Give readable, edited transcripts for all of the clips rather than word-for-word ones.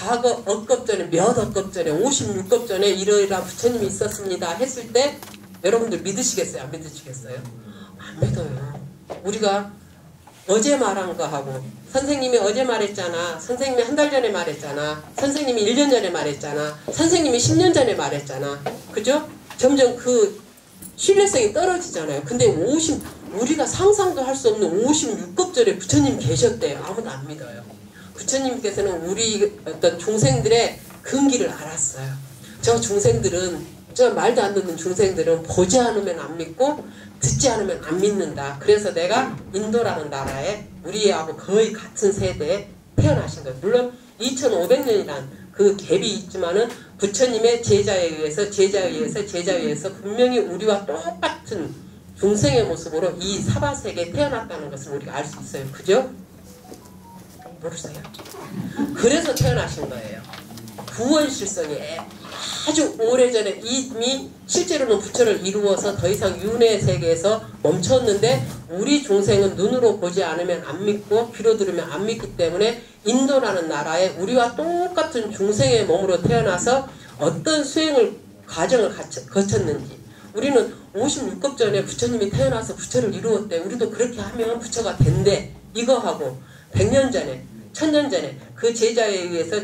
과거 억겁 전에 몇 억겁 전에 56겁 전에 이러이러한 부처님이 있었습니다 했을 때 여러분들 믿으시겠어요? 안 믿으시겠어요? 안 믿어요. 우리가 어제 말한 거 하고 선생님이 어제 말했잖아. 선생님이 한 달 전에 말했잖아. 선생님이 1년 전에 말했잖아. 선생님이 10년 전에 말했잖아. 그죠? 점점 그 신뢰성이 떨어지잖아요. 근데 우리가 상상도 할 수 없는 56겁 전에 부처님 계셨대요. 아무도 안 믿어요. 부처님께서는 우리 어떤 중생들의 근기를 알았어요. 저 중생들은, 저 말도 안 듣는 중생들은 보지 않으면 안 믿고 듣지 않으면 안 믿는다. 그래서 내가 인도라는 나라에 우리하고 거의 같은 세대에 태어나신 거예요. 물론 2500년이란 그 갭이 있지만은 부처님의 제자에 의해서 분명히 우리와 똑같은 중생의 모습으로 이 사바세계에 태어났다는 것을 우리가 알 수 있어요. 그죠? 모르세요? 그래서 태어나신 거예요. 구원실성이 아주 오래전에 이미 실제로는 부처를 이루어서 더 이상 윤회 세계에서 멈췄는데 우리 중생은 눈으로 보지 않으면 안 믿고 귀로 들으면 안 믿기 때문에 인도라는 나라에 우리와 똑같은 중생의 몸으로 태어나서 어떤 과정을 거쳤는지 우리는 56겁 전에 부처님이 태어나서 부처를 이루었대. 우리도 그렇게 하면 부처가 된대. 이거 하고 100년 전에 1000년 전에 그 제자에 의해서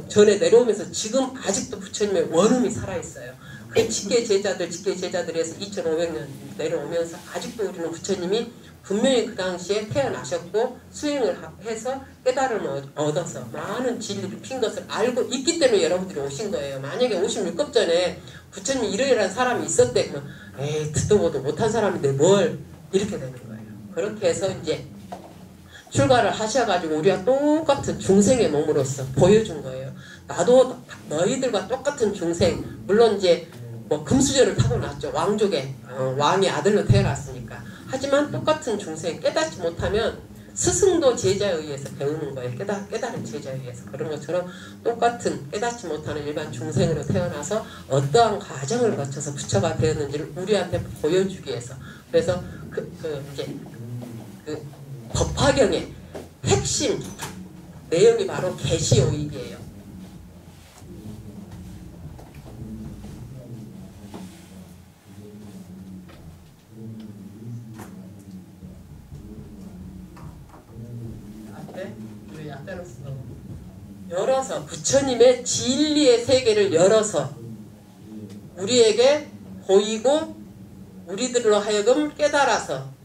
전에 내려오면서 지금 아직도 부처님의 원음이 살아있어요. 그 직계 제자들에서 2500년 내려오면서 아직도 우리는 부처님이 분명히 그 당시에 태어나셨고 수행을 해서 깨달음을 얻어서 많은 진리를 핀 것을 알고 있기 때문에 여러분들이 오신 거예요. 만약에 56겁 전에 부처님 이러이러한 사람이 있었대 그러면 에이 듣도 보도 못한 사람인데 뭘 이렇게 되는 거예요. 그렇게 해서 이제 출가를 하셔가지고 우리와 똑같은 중생의 몸으로서 보여준 거예요. 나도 너희들과 똑같은 중생, 물론 이제 뭐 금수저를 타고났죠. 왕족의 왕의 아들로 태어났으니까. 하지만 똑같은 중생, 깨닫지 못하면 스승도 제자에 의해서 배우는 거예요. 깨달은 제자에 의해서. 그런 것처럼 똑같은 깨닫지 못하는 일반 중생으로 태어나서 어떠한 과정을 거쳐서 부처가 되었는지를 우리한테 보여주기 위해서. 그래서 이제 법화경의 핵심 내용이 바로 계시오익이에요. 앞에 왜 약간은 열어서 부처님의 진리의 세계를 열어서 우리에게 보이고 우리들로 하여금 깨달아서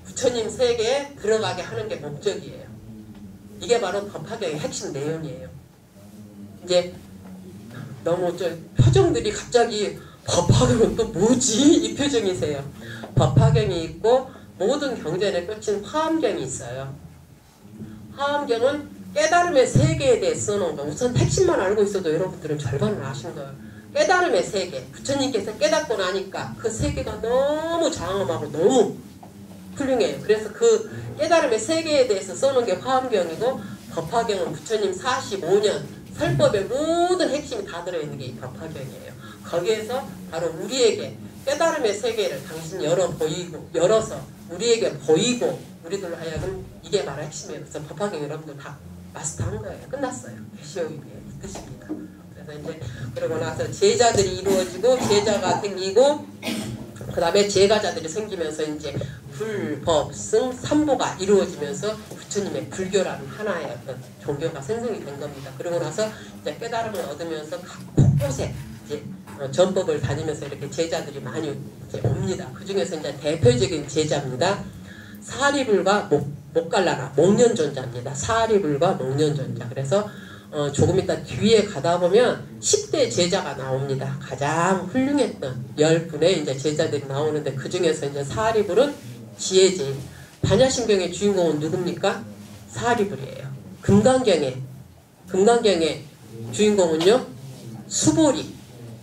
부처님 세계에 들어가게 하는 게 목적이에요. 이게 바로 법화경의 핵심 내용이에요. 이제 너무 표정들이 갑자기 법화경은 또 뭐지? 이 표정이세요. 법화경이 있고 모든 경전의 끝인 화엄경이 있어요. 화엄경은 깨달음의 세계에 대해 써놓은 거. 우선 핵심만 알고 있어도 여러분들은 절반을 아신 거예요. 깨달음의 세계. 부처님께서 깨닫고 나니까 그 세계가 너무 장엄하고 너무 훌륭해요. 그래서 그 깨달음의 세계에 대해서 써놓은 게 화엄경이고 법화경은 부처님 45년 설법의 모든 핵심이 다 들어있는 게 이 법화경이에요. 거기에서 바로 우리에게 깨달음의 세계를 당신 열어서 우리에게 보이고 우리들로 하여금 이게 바로 핵심이에요. 그래서 법화경 여러분들 다 마스터한 거예요. 끝났어요. 계시오익의 뜻입니다. 그래서 이제 그러고 나서 제자들이 이루어지고 제자가 생기고 그 다음에 제가자들이 생기면서 이제 불법승 삼보가 이루어지면서 부처님의 불교라는 하나의 어떤 종교가 생성이 된 겁니다. 그러고 나서 이제 깨달음을 얻으면서 각 곳곳에 이제 전법을 다니면서 이렇게 제자들이 많이 이제 옵니다. 그 중에서 이제 대표적인 제자입니다. 사리불과 목갈라나 목련존자입니다. 사리불과 목련존자. 그래서 조금 이따 뒤에 가다 보면 10대 제자가 나옵니다. 가장 훌륭했던 10분의 이제 제자들이 나오는데 그 중에서 이제 사리불은 지혜제일. 반야심경의 주인공은 누굽니까? 사리불이에요. 금강경의 주인공은요? 수보리.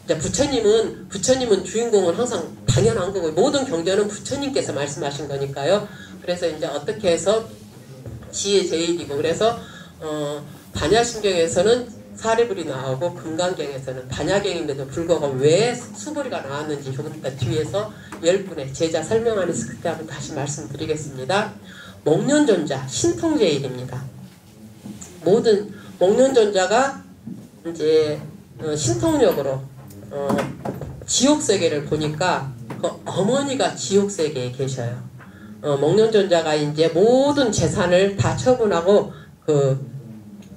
이제 부처님은 주인공은 항상 당연한 거고 모든 경전은 부처님께서 말씀하신 거니까요. 그래서 이제 어떻게 해서 지혜제일이고 그래서 반야심경에서는 사리불이 나오고 금강경에서는 반야경인데도 불구하고 왜 수보리가 나왔는지 조금 이따 뒤에서 10분의 제자 설명하면서 그때 한번 다시 말씀드리겠습니다. 목련존자 신통제일입니다. 모든 목련존자가 이제 신통력으로 지옥세계를 보니까 그 어머니가 지옥세계에 계셔요. 목련존자가 이제 모든 재산을 다 처분하고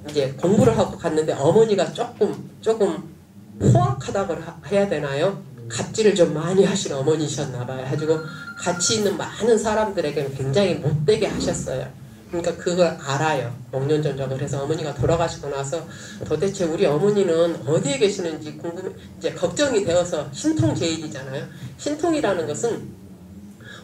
이제 공부를 하고 갔는데 어머니가 조금 포악하다고 해야 되나요? 갑질을 좀 많이 하신 어머니셨나봐요. 가지고 같이 있는 많은 사람들에게는 굉장히 못되게 하셨어요. 그러니까 그걸 알아요. 목련존자가. 그래서 어머니가 돌아가시고 나서 도대체 우리 어머니는 어디에 계시는지 이제 걱정이 되어서 신통제일이잖아요. 신통이라는 것은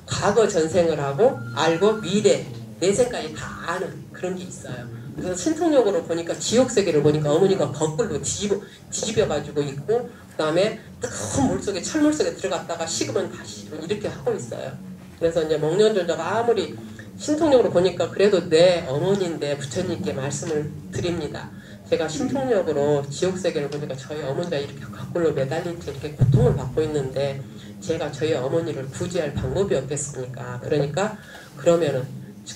과거 전생을 하고 알고 미래 내생까지 다 아는 그런 게 있어요. 그래서 신통력으로 보니까 지옥세계를 보니까 어머니가 거꾸로 뒤집어가지고 있고 그 다음에 뜨거운 물속에 철물속에 들어갔다가 식으면 다시 이렇게 하고 있어요. 그래서 이제 목련존자가 아무리 신통력으로 보니까 그래도 내 어머니인데 부처님께 말씀을 드립니다. 제가 신통력으로 지옥세계를 보니까 저희 어머니가 이렇게 거꾸로 매달린 채 이렇게 고통을 받고 있는데 제가 저희 어머니를 구제할 방법이 없겠습니까? 그러니까 그러면은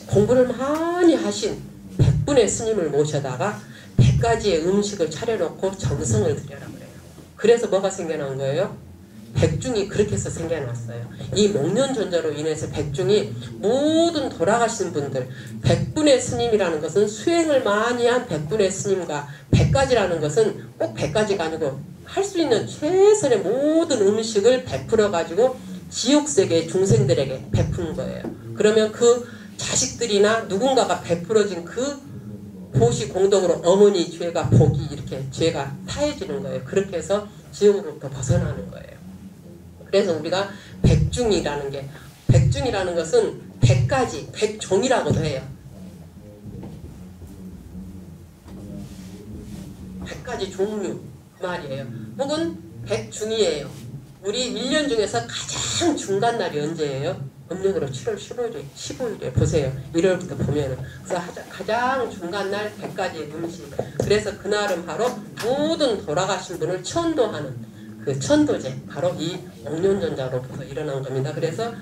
공부를 많이 하신 100분의 스님을 모셔다가 100가지의 음식을 차려놓고 정성을 드려라 그래요. 그래서 뭐가 생겨난 거예요? 백중이 그렇게 해서 생겨났어요. 이 목련존자로 인해서 백중이 모든 돌아가신 분들 100분의 스님이라는 것은 수행을 많이 한 100분의 스님과 100가지라는 것은 꼭 100가지가 아니고 할 수 있는 최선의 모든 음식을 베풀어 가지고 지옥세계 중생들에게 베푸는 거예요. 그러면 그 자식들이나 누군가가 베풀어진 그 보시 공덕으로 어머니 죄가 복이 이렇게 죄가 타해지는 거예요. 그렇게 해서 지옥으로부터 벗어나는 거예요. 그래서 우리가 백중이라는 것은 100가지, 100종이라고도 해요. 100가지 종류 그 말이에요. 혹은 100중이에요. 우리 1년 중에서 가장 중간 날이 언제예요? 음력으로 7월 15일에 보세요. 1월부터 보면은. 그래서 가장 중간 날 100가지의 음식. 그래서 그날은 바로 모든 돌아가신 분을 천도하는 그 천도제. 바로 이 목련존자로부터 일어난 겁니다. 그래서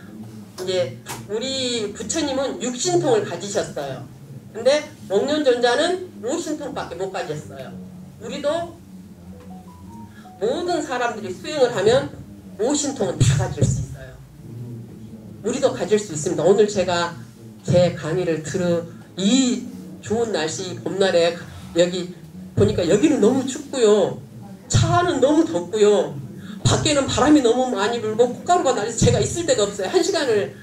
이제 우리 부처님은 육신통을 가지셨어요. 근데 목련존자는 오신통밖에 못 가졌어요. 우리도 모든 사람들이 수행을 하면 오신통은 다 가질 수 있어요. 우리도 가질 수 있습니다. 오늘 제가 제 강의를 이 좋은 날씨 봄날에 여기 보니까 여기는 너무 춥고요. 차 안은 너무 덥고요. 밖에는 바람이 너무 많이 불고 콧가루가 날려서 제가 있을 데가 없어요. 1시간을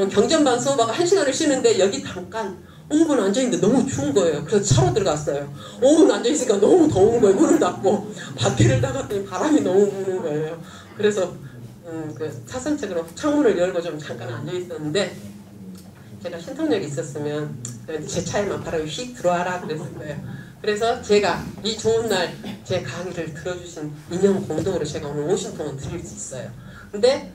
경전반 수업하고 1시간을 쉬는데 여기 잠깐 5분 앉아있는데 너무 추운 거예요. 그래서 차로 들어갔어요. 5분 앉아있으니까 너무 더운 거예요. 문을 닫고 밖에를 나갔더니 바람이 너무 부는 거예요. 그래서 그 차선책으로 창문을 열고 좀 잠깐 앉아있었는데 제가 신통력이 있었으면 제 차에만 바람이 휙 들어와라 그랬을 거예요. 그래서 제가 이 좋은 날 제 강의를 들어주신 인연 공동으로 제가 오늘 오신통은 드릴 수 있어요. 근데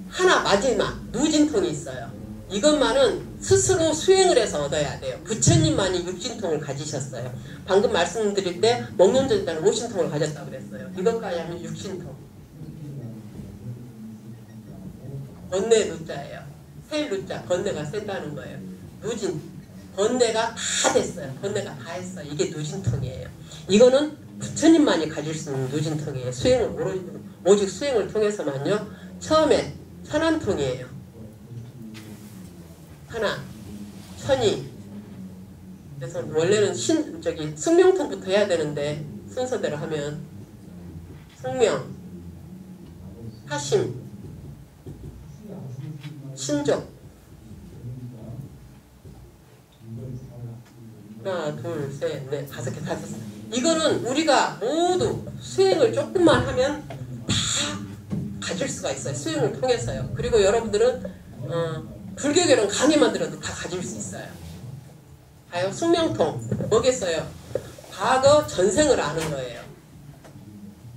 하나 마지막 누진통이 있어요. 이것만은 스스로 수행을 해서 얻어야 돼요. 부처님만이 육신통을 가지셨어요. 방금 말씀드릴 때 목련존자는 오신통을 가졌다고 그랬어요. 이것까지 하면 육신통. 번뇌 누자예요. 셀 누자, 번뇌가 센다는 거예요. 누진, 번뇌가 다 됐어요. 번뇌가 다 했어요. 이게 누진통이에요. 이거는 부처님만이 가질 수 있는 누진통이에요. 수행을 오직 수행을 통해서만요. 처음에 천안통이에요. 하나, 천이. 그래서 원래는 승명통부터 해야 되는데 순서대로 하면 승명, 하심, 신족. 하나, 둘, 셋, 넷, 5개, 5개. 이거는 우리가 모두 수행을 조금만 하면 다 가질 수가 있어요. 수행을 통해서요. 그리고 여러분들은 불교계는 강의만 들어도 다 가질 수 있어요. 봐요. 숙명통 뭐겠어요? 과거 전생을 아는 거예요.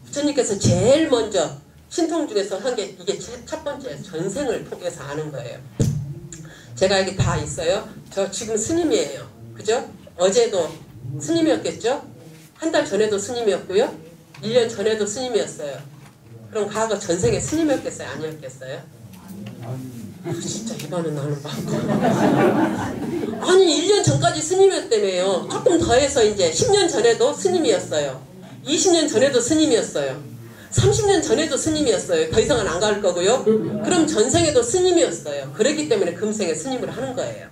부처님께서 제일 먼저 신통 중에서 한 게 이게 첫 번째 전생을 통해서 아는 거예요. 제가 여기 다 있어요. 저 지금 스님이에요. 그죠? 어제도 스님이었겠죠? 한 달 전에도 스님이었고요. 1년 전에도 스님이었어요. 그럼 과거 전생에 스님이었겠어요? 아니었겠어요? 진짜 이반은 나는 많고. 아니 1년 전까지 스님이었다며요. 조금 더해서 이제 10년 전에도 스님이었어요. 20년 전에도 스님이었어요. 30년 전에도 스님이었어요. 더 이상은 안 갈 거고요. 그럼 전생에도 스님이었어요. 그랬기 때문에 금생에 스님을 하는 거예요.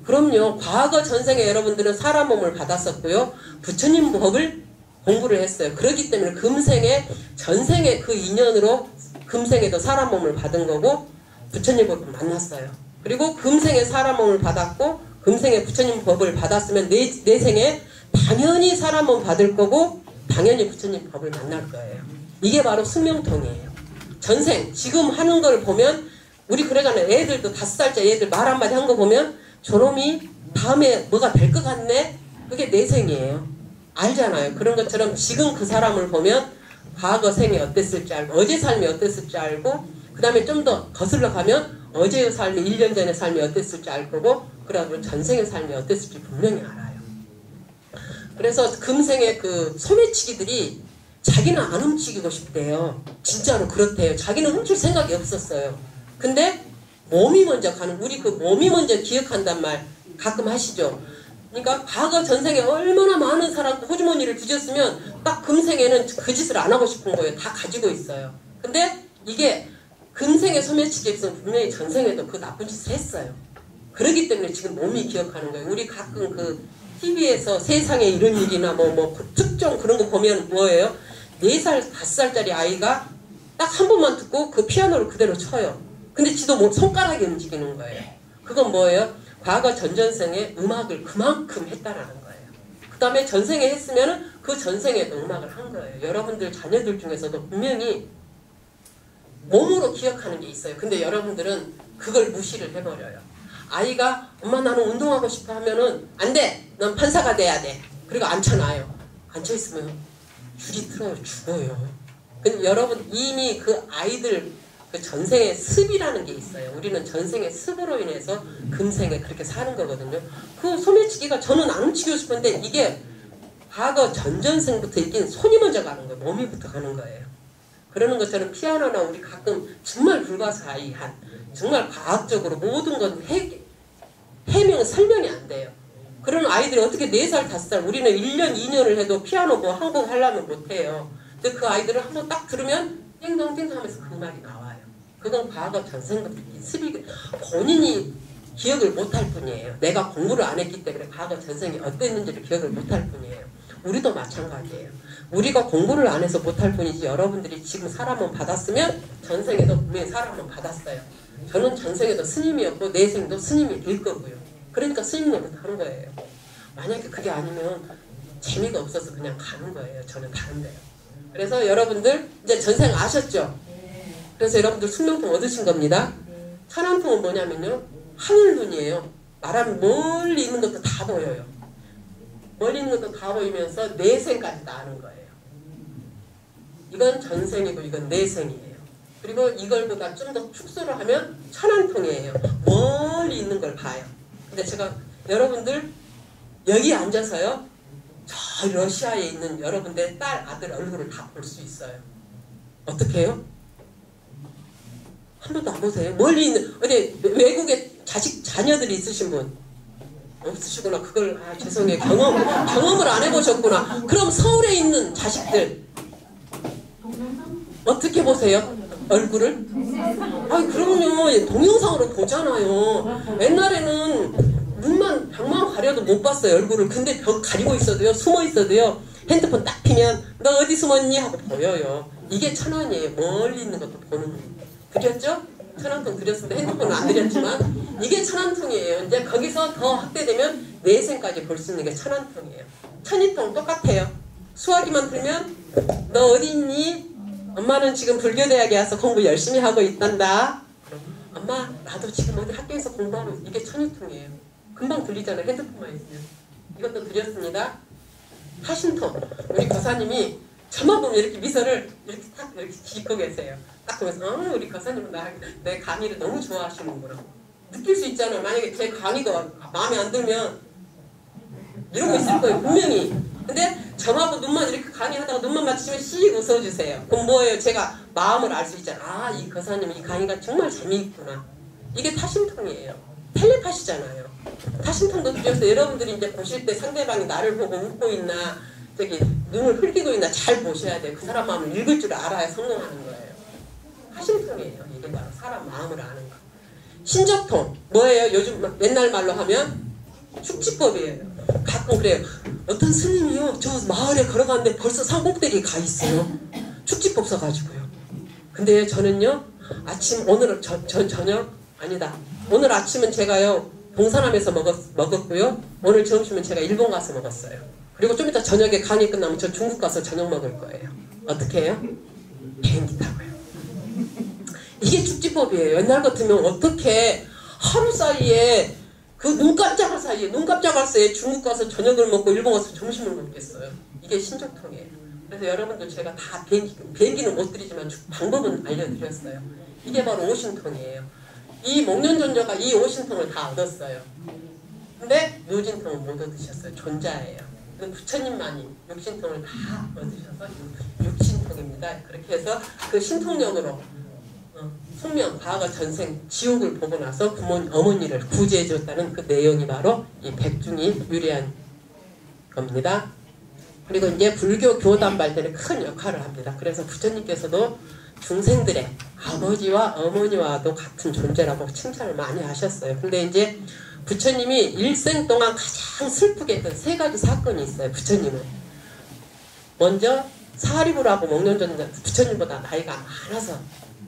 그럼요. 과거 전생에 여러분들은 사람 몸을 받았었고요. 부처님 법을 공부를 했어요. 그렇기 때문에 금생에 전생에 그 인연으로 금생에도 사람 몸을 받은 거고 부처님 법을 만났어요. 그리고 금생에 사람 몸을 받았고 금생에 부처님 법을 받았으면 내생에 당연히 사람 몸 받을 거고 당연히 부처님 법을 만날 거예요. 이게 바로 숙명통이에요. 전생 지금 하는 걸 보면 우리 그러잖아요. 애들도 5살짜 애들 말 한마디 한 거 보면 저놈이 다음에 뭐가 될 것 같네? 그게 내생이에요. 알잖아요. 그런 것처럼 지금 그 사람을 보면 과거 생이 어땠을지 알고 어제 삶이 어땠을지 알고 그 다음에 좀 더 거슬러 가면 어제의 삶이 1년 전의 삶이 어땠을지 알 거고 그러고 전생의 삶이 어땠을지 분명히 알아요. 그래서 금생의 그 소매치기들이 자기는 안 훔치고 싶대요. 진짜로 그렇대요. 자기는 훔칠 생각이 없었어요. 근데 몸이 먼저 가는 우리 그 몸이 먼저 기억한단 말 가끔 하시죠. 그러니까 과거 전생에 얼마나 많은 사람 호주머니를 뒤졌으면 딱 금생에는 그 짓을 안 하고 싶은 거예요. 다 가지고 있어요. 근데 이게 금생에 소매치기에 있으면 분명히 전생에도 그 나쁜 짓을 했어요. 그렇기 때문에 지금 몸이 기억하는 거예요. 우리 가끔 그 TV에서 세상에 이런 일이나 특종 그런 거 보면 뭐예요? 4살, 5살짜리 아이가 딱 한 번만 듣고 그 피아노를 그대로 쳐요. 근데 지도 손가락이 움직이는 거예요. 그건 뭐예요? 과거 전전생에 음악을 그만큼 했다라는 거예요. 그 다음에 전생에 했으면 그 전생에도 음악을 한 거예요. 여러분들 자녀들 중에서도 분명히 몸으로 기억하는 게 있어요. 근데 여러분들은 그걸 무시를 해버려요. 아이가 엄마 나는 운동하고 싶어 하면은 안 돼. 넌 판사가 돼야 돼. 그리고 앉혀놔요. 앉혀있으면 줄이 틀어요. 죽어요. 근데 여러분 이미 그 아이들 그 전생의 습이라는 게 있어요. 우리는 전생의 습으로 인해서 금생에 그렇게 사는 거거든요. 그 소매치기가 저는 안 훔치고 싶은데 이게 과거 전전생부터 이긴 손이 먼저 가는 거예요. 몸이부터 가는 거예요. 그러는 것처럼 피아노나 우리 가끔 정말 불가사의한 정말 과학적으로 모든 건 해명, 설명이 안 돼요. 그런 아이들이 어떻게 4살, 5살 우리는 1년, 2년을 해도 피아노 뭐 한 곡 하려면 못해요. 근데 그 아이들을 한번 딱 들으면 띵동띵동 하면서 그 말이 나와요. 그건 과거 전생부터 습이 본인이 기억을 못할 뿐이에요. 내가 공부를 안 했기 때문에 과거 전생이 어땠는지를 기억을 못할 뿐이에요. 우리도 마찬가지예요. 우리가 공부를 안 해서 못할 뿐이지 여러분들이 지금 사람은 받았으면 전생에도 분명히 사람은 받았어요. 저는 전생에도 스님이었고 내생도 스님이 될 거고요. 그러니까 스님 노릇 하는 거예요. 만약에 그게 아니면 재미가 없어서 그냥 가는 거예요. 저는 다른데요. 그래서 여러분들 이제 전생 아셨죠? 그래서 여러분들 숙명통 얻으신 겁니다. 천안통은 뭐냐면요. 하늘눈이에요. 말하면 멀리 있는 것도 다 보여요. 멀리 있는 것도 다 보이면서 내생까지 다 아는 거예요. 이건 전생이고 이건 내생이에요. 그리고 이걸보다 좀 더 축소를 하면 천안통이에요. 멀리 있는 걸 봐요. 근데 제가 여러분들 여기 앉아서요. 저 러시아에 있는 여러분들의 딸, 아들 얼굴을 다 볼 수 있어요. 어떻게 해요? 한 번도 안 보세요? 멀리 있는 어디 외국에 자녀들이 있으신 분 없으시구나. 그걸 죄송해요. 경험을 안 해보셨구나. 그럼 서울에 있는 자식들 어떻게 보세요? 얼굴을? 그럼요. 동영상으로 보잖아요. 옛날에는 눈만 벽만 가려도 못 봤어요. 얼굴을. 근데 벽 가리고 있어도요. 숨어 있어도요. 핸드폰 딱 피면 너 어디 숨었니? 하고 보여요. 이게 천안이에요. 멀리 있는 것도 보는 거예요. 그렸죠? 천안통 그렸는데 핸드폰은 안 그렸지만 이게 천안통이에요. 이제 거기서 더 확대되면 내생까지 볼 수 있는 게 천안통이에요. 천이통 똑같아요. 수화기만 풀면 너 어디 있니? 엄마는 지금 불교대학에 와서 공부 열심히 하고 있단다. 엄마 나도 지금 어디 학교에서 공부하고 있어. 이게 천이통이에요. 금방 들리잖아요. 핸드폰만 있으면. 이것도 드렸습니다. 하신통. 우리 거사님이 저만 보면 이렇게 미소를 이렇게 딱 이렇게 짓고 계세요. 딱 보면서 우리 거사님은 내 강의를 너무 좋아하시는구나. 느낄 수 있잖아요. 만약에 제 강의가 마음에 안 들면 이러고 있을 거예요. 분명히. 근데 저하고 눈만 이렇게 강의하다가 눈만 맞추시면 씩 웃어주세요. 그럼 뭐예요? 제가 마음을 알 수 있잖아. 아, 이 거사님 이 강의가 정말 재미있구나. 이게 타심통이에요. 텔레파시잖아요. 타심통도 그래서 여러분들이 이제 보실 때 상대방이 나를 보고 웃고 있나 저기 눈을 흘기고 있나 잘 보셔야 돼요. 그 사람 마음을 읽을 줄 알아야 성공하는 거예요. 타심통이에요. 이게 바로 사람 마음을 아는 거. 신적통 뭐예요? 요즘 옛날 말로 하면 축지법이에요. 가끔 그래요. 어떤 스님이요 저 마을에 걸어가는데 벌써 산 꼭대기에 가 있어요. 축지법 써가지고요. 근데 저는요 아침 오늘 저녁 아니다. 오늘 아침은 제가요 동사남에서 먹었고요. 오늘 점심은 제가 일본 가서 먹었어요. 그리고 좀 이따 저녁에 강의 끝나면 저 중국 가서 저녁 먹을 거예요. 어떻게 해요? 비행기 타고요. 이게 축지법이에요. 옛날 같으면 어떻게 하루 사이에 그 눈 깜짝할 사이에 중국 가서 저녁을 먹고 일본 가서 점심을 먹겠어요. 이게 신적통이에요. 그래서 여러분들 제가 다 비행기는 못 드리지만 방법은 알려드렸어요. 이게 바로 오신통이에요. 이 목련존저가 이 오신통을 다 얻었어요. 근데 묘진통은 못 얻으셨어요. 존자예요. 부처님만이 육신통을 다 얻으셔서 육신통입니다. 그렇게 해서 그 신통력으로 숙명, 과거, 전생, 지옥을 보고 나서 어머니를 구제해 줬다는 그 내용이 바로 이 백중이 유래한 겁니다. 그리고 이제 불교 교단 발전에 큰 역할을 합니다. 그래서 부처님께서도 중생들의 아버지와 어머니와도 같은 존재라고 칭찬을 많이 하셨어요. 근데 이제 부처님이 일생 동안 가장 슬프게 했던 세 가지 사건이 있어요. 부처님은 먼저 사리부라고 목련존자 부처님보다 나이가 많아서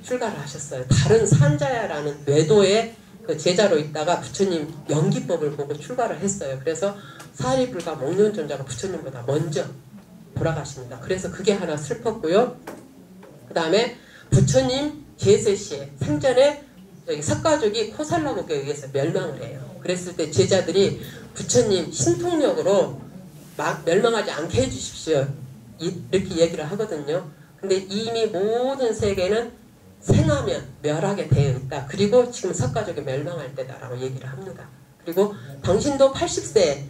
출가를 하셨어요. 다른 산자야라는 외도의 그 제자로 있다가 부처님 연기법을 보고 출가를 했어요. 그래서 사리불과 목련존자가 부처님보다 먼저 돌아가십니다. 그래서 그게 하나 슬펐고요. 그 다음에 부처님 제세시에 생전에 석가족이 코살라국에 의해서 멸망을 해요. 그랬을 때 제자들이 부처님 신통력으로 막 멸망하지 않게 해주십시오. 이렇게 얘기를 하거든요. 근데 이미 모든 세계는 생하면 멸하게 되어 있다. 그리고 지금 석가족이 멸망할 때다라고 얘기를 합니다. 그리고 당신도 80세